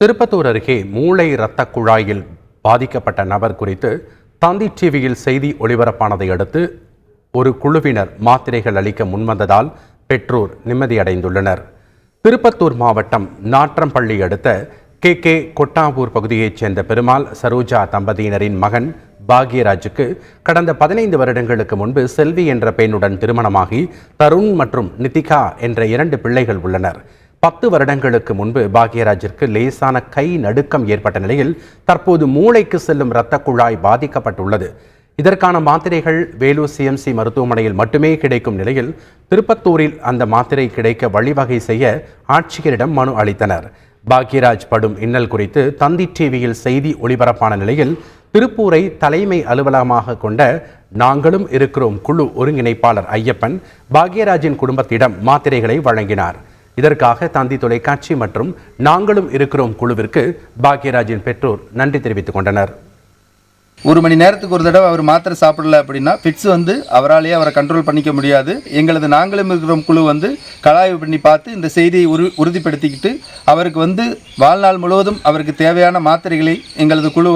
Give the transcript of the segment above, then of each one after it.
திருப்பத்தூர் அருகே மூளை இரத்த குழாயில் பாதிக்கப்பட்ட நபர் குறித்து தந்தி டிவியில் செய்தி ஒளிபரப்பானதை அடுத்து ஒரு குழுவினர் மாத்திரைகள் அளிக்க முன்வந்ததால் பெற்றோர் நிம்மதியடைந்துள்ளனர். திருப்பத்தூர் மாவட்டம் நாற்றம்பள்ளி அடுத்த கே கொட்டாவூர் பகுதியைச் சேர்ந்த பெருமாள் சரோஜா தம்பதியினரின் மகன் பாக்யராஜுக்கு கடந்த 15 வருடங்களுக்கு முன்பு செல்வி என்ற பெண்ணுடன் திருமணமாகி தருண் மற்றும் நிதிகா என்ற 2 பிள்ளைகள் உள்ளனர். 10 வருடங்களுக்கு முன்பு பாக்யராஜிற்கு லேசான கை நடுக்கம் ஏற்பட்ட நிலையில் தற்போது மூளைக்கு செல்லும் இரத்த குழாய் பாதிக்கப்பட்டுள்ளது. இதற்கான மாத்திரைகள் வேலூர் சிஎம்சி மருத்துவமனையில் மட்டுமே கிடைக்கும் நிலையில் திருப்பத்தூரில் அந்த மாத்திரை கிடைக்க வழிவகை செய்ய ஆட்சியரிடம் மனு அளித்தனர். பாக்யராஜ் படும் இன்னல் குறித்து தந்தி டிவியில் செய்தி ஒளிபரப்பான நிலையில் திருப்பூரை தலைமை அலுவலகமாக கொண்ட நாங்களும் இருக்கிறோம் குழு ஒருங்கிணைப்பாளர் ஐயப்பன் பாக்யராஜின் குடும்பத்திடம் மாத்திரைகளை வழங்கினார். இதற்காக தந்தி தொலைக்காட்சி மற்றும் நாங்களும் இருக்கிறோம் குழுவிற்கு பாக்யராஜின் பெற்றோர் நன்றி தெரிவித்துக் கொண்டனர். ஒரு மணி நேரத்துக்கு ஒரு தடவை அவர் மாத்திரை சாப்பிடல அப்படின்னா ஃபிட்ஸ் அவராலேயே அவரை கண்ட்ரோல் பண்ணிக்க முடியாது. எங்களது நாங்களும் இருக்கிறோம் குழு கலாய்வு பண்ணி பார்த்து இந்த செய்தியை உறுதிப்படுத்திக்கிட்டு அவருக்கு வாழ்நாள் முழுவதும் அவருக்கு தேவையான மாத்திரைகளை எங்களது குழு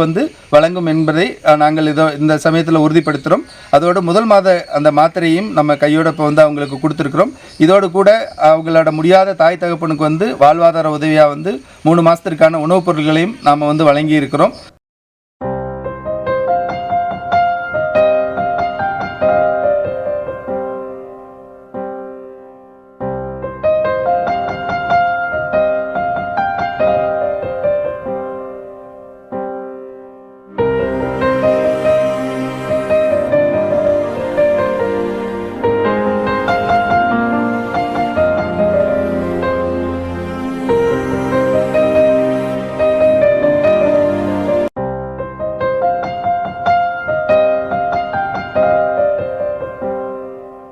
வழங்கும் என்பதை நாங்கள் இந்த சமயத்தில் உறுதிப்படுத்துகிறோம். அதோடு முதல் மாத அந்த மாத்திரையும் நம்ம கையோட இப்போ அவங்களுக்கு கொடுத்துருக்குறோம். இதோடு கூட அவங்களோட முடியாத தாய் தகப்பனுக்கு வாழ்வாதார உதவியாக 3 மாதத்திற்கான உணவுப் பொருட்களையும் நாம் வழங்கி இருக்கிறோம்.